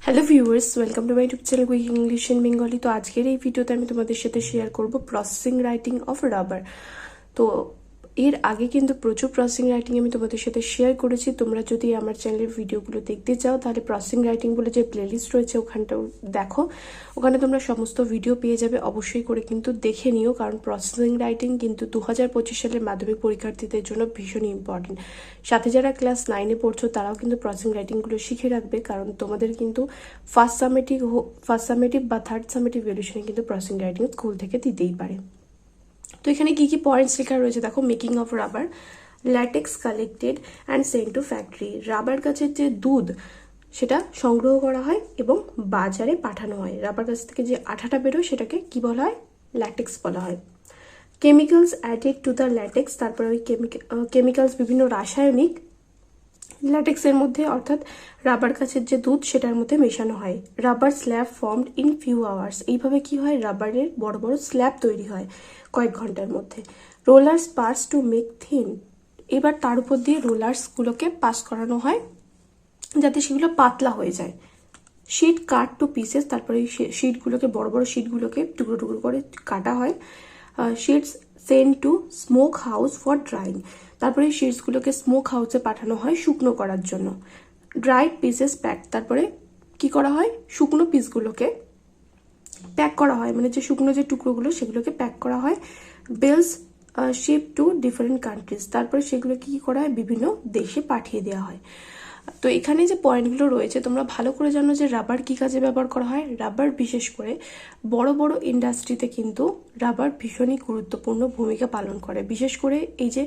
Hello viewers, welcome to my YouTube channel quick English in Bengali. তো আজকের এই ভিডিওতে আমি তোমাদের সাথে শেয়ার করব প্রসেসিং রাইটিং অফ রাবার। তো এর আগে কিন্তু প্রচুর প্রসেসিং রাইটিং আমি তোমাদের সাথে শেয়ার করেছি। তোমরা যদি আমার চ্যানেলের ভিডিওগুলো দেখতে চাও তাহলে প্রসেসিং রাইটিং বলে যে প্লেলিস্ট রয়েছে ওখানটাও দেখো, ওখানে তোমরা সমস্ত ভিডিও পেয়ে যাবে। অবশ্যই করে কিন্তু দেখে নিও, কারণ প্রসেসিং রাইটিং কিন্তু 2025 সালের মাধ্যমিক পরীক্ষার্থীদের জন্য ভীষণই ইম্পর্টেন্ট। সাথে যারা ক্লাস 9-এ পড়ছো তারাও কিন্তু প্রসেসিং রাইটিংগুলো শিখে রাখবে, কারণ তোমাদের কিন্তু ফার্স্ট সামেটিভ বা থার্ড সামেটিভ ভ্যালুয়েশনে কিন্তু প্রসেসিং রাইটিং স্কুল থেকে দিতেই পারে। তো এখানে কি কি পয়েন্টস লেখা রয়েছে দেখো। Making of rubber, latex collected and sent to factory. Rubber গাছের যে দুধ সেটা সংগ্রহ করা হয় এবং বাজারে পাঠানো হয়। রাবার গাছ থেকে যে আঠাটা বেরোয় সেটাকে কি বলা হয়? ল্যাটেক্স বলা হয়। Chemicals added to the latex, তারপরে ওই কেমিক্যালস বিভিন্ন রাসায়নিক ল্যাটেক্সের মধ্যে অর্থাৎ রাবার গাছের যে দুধ সেটার মধ্যে মেশানো হয়। Rubber slab formed in few hours. এইভাবে কি হয়? রাবারের বড় বড় স্ল্যাব তৈরি হয় কয়েক ঘন্টার মধ্যে। Rollers pass to make thin. এবার তার উপর দিয়ে রোলার্সগুলোকে পাস করানো হয় যাতে সেগুলো পাতলা হয়ে যায়। শিট কাট টু পিসেস, তারপরে এই শিটগুলোকে বড় বড় শিটগুলোকে টুকরো টুকরো করে কাটা হয়। Shits send to smoke house for drying. তারপরে এই শিটসগুলোকে স্মোক হাউসে পাঠানো হয় শুকনো করার জন্য। ড্রাইড পিসেস প্যাক, তারপরে কি করা হয়? শুকনো পিসগুলোকে প্যাক করা হয়, মানে যে শুকনো যে টুকরোগুলো সেগুলোকে প্যাক করা হয়। Bales ship to different countries, তারপরে সেগুলো কি করা হয়? বিভিন্ন দেশে পাঠিয়ে দেওয়া হয়। তো এখানে যে পয়েন্টগুলো রয়েছে তোমরা ভালো করে জানো যে রাবার কি কাজে ব্যবহার করা হয়। রাবার বিশেষ করে বড় বড় ইন্ডাস্ট্রিতে কিন্তু রাবার ভীষণই গুরুত্বপূর্ণ ভূমিকা পালন করে। বিশেষ করে এই যে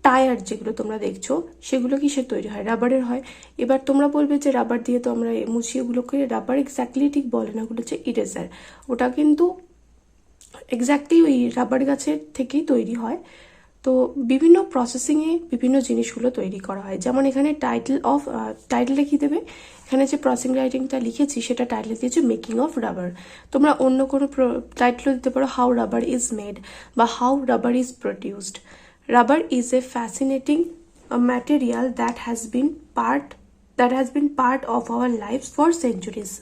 টায়ার যেগুলো তোমরা দেখছো সেগুলো কিসের তৈরি হয়? রাবারের হয়। এবার তোমরা বলবে যে রাবার দিয়ে তো আমরা মুছি, ওগুলোকে রাবার এক্স্যাক্টলি ঠিক বলে না, ওগুলো হচ্ছে ইরেজার। ওটা কিন্তু এক্স্যাক্টলি ওই রাবার গাছের থেকেই তৈরি হয়। তো বিভিন্ন প্রসেসিংয়ে বিভিন্ন জিনিসগুলো তৈরি করা হয়। যেমন এখানে টাইটেলে কি দেবে? এখানে যে প্রসেসিং রাইটিংটা লিখেছি সেটা টাইটেলে দিয়েছে মেকিং অফ রাবার। তোমরা অন্য কোনো টাইটেলও দিতে পারো, হাউ রাবার ইজ মেড বা how rubber is produced. Rubber is a fascinating material that has been part of our lifes for centuries.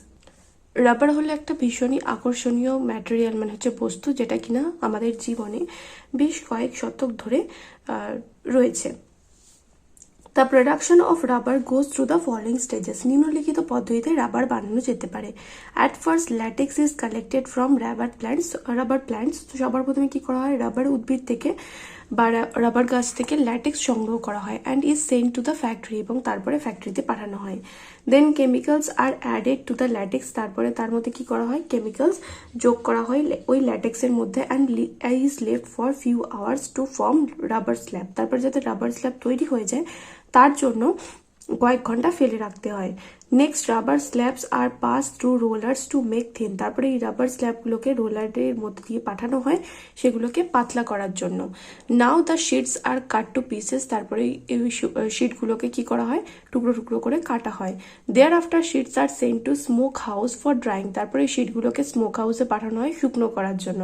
Rubber হলো একটা ভীষণই আকর্ষণীয় ম্যাটেরিয়াল, মানে হচ্ছে বস্তু, যেটা কিনা আমাদের জীবনে বেশ কয়েক শতক ধরে রয়েছে। The production of rubber goes through the following stages. নিম্নলিখিত পদ্ধতিতে রাবার বানানো যেতে পারে। At first latex is collected from rubber plants. তো সবার প্রথমে কি করা হয়? রাবার উদ্ভিদ থেকে বা রাবার গাছ থেকে ল্যাটেক্স সংগ্রহ করা হয় and is sent to the factory, এবং তারপরে ফ্যাক্টরিতে পাঠানো হয়। Then chemicals are added to the latex, তারপরে তার মধ্যে কি করা হয়? কেমিক্যালস যোগ করা হয় ওই ল্যাটেক্সের মধ্যে and is left for few hours to form rubber slab. তারপরে যাতে রাবার স্ল্যাব তৈরি হয়ে যায় তার জন্য কয়েক ঘন্টা ফেলে রাখতে হয়। Next rubber slabs are pass through rollers to make thin. তারপরে এই রাবার স্ল্যাবগুলোকে রোলারের মধ্যে দিয়ে পাঠানো হয় সেগুলোকে পাতলা করার জন্য। Now the sheets are cut to pieces. তারপরে এই শিটগুলোকে কি করা হয়? টুকরো টুকরো করে কাটা হয়। Thereafter sheets are sent to smoke house for drying. তারপরে এই শিটগুলোকে স্মোক হাউসে পাঠানো হয় শুকনো করার জন্য।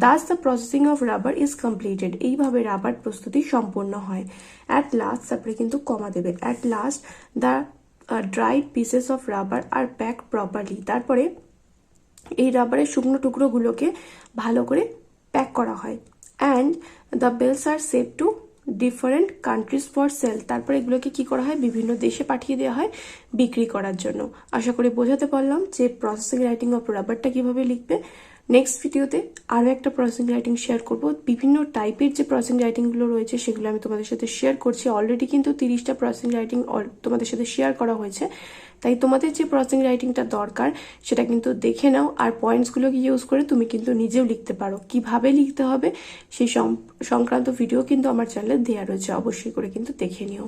Thus the processing of rubber is completed. এইভাবে রাবার প্রস্তুতি সম্পন্ন হয়। অ্যাট লাস্ট, তারপরে কিন্তু কমা দেবে, at last the dried pieces of rubber are pack properly. তারপরে এই রাবারের শুকনো টুকরোগুলোকে ভালো করে প্যাক করা হয়। And the bales are save to different countries for sale. তারপরে এগুলোকে কি করা হয়? বিভিন্ন দেশে পাঠিয়ে দেওয়া হয় বিক্রি করার জন্য। আশা করি বোঝাতে পারলাম যে প্রসেসিং রাইটিং অফ রাবারটা কিভাবে লিখবে। নেক্সট ভিডিওতে আরও একটা প্রসেসিং রাইটিং শেয়ার করব। বিভিন্ন টাইপের যে প্রসেসিং রাইটিংগুলো রয়েছে সেগুলো আমি তোমাদের সাথে শেয়ার করছি। অলরেডি কিন্তু 30টা প্রসেসিং রাইটিং তোমাদের সাথে শেয়ার করা হয়েছে। তাই তোমাদের যে প্রসেসিং রাইটিংটা দরকার সেটা কিন্তু দেখে নাও, আর পয়েন্টসগুলোকে ইউজ করে তুমি কিন্তু নিজেও লিখতে পারো। কিভাবে লিখতে হবে সেই সংক্রান্ত ভিডিও কিন্তু আমার চ্যানেলে দেওয়া রয়েছে, অবশ্যই করে কিন্তু দেখে নিও।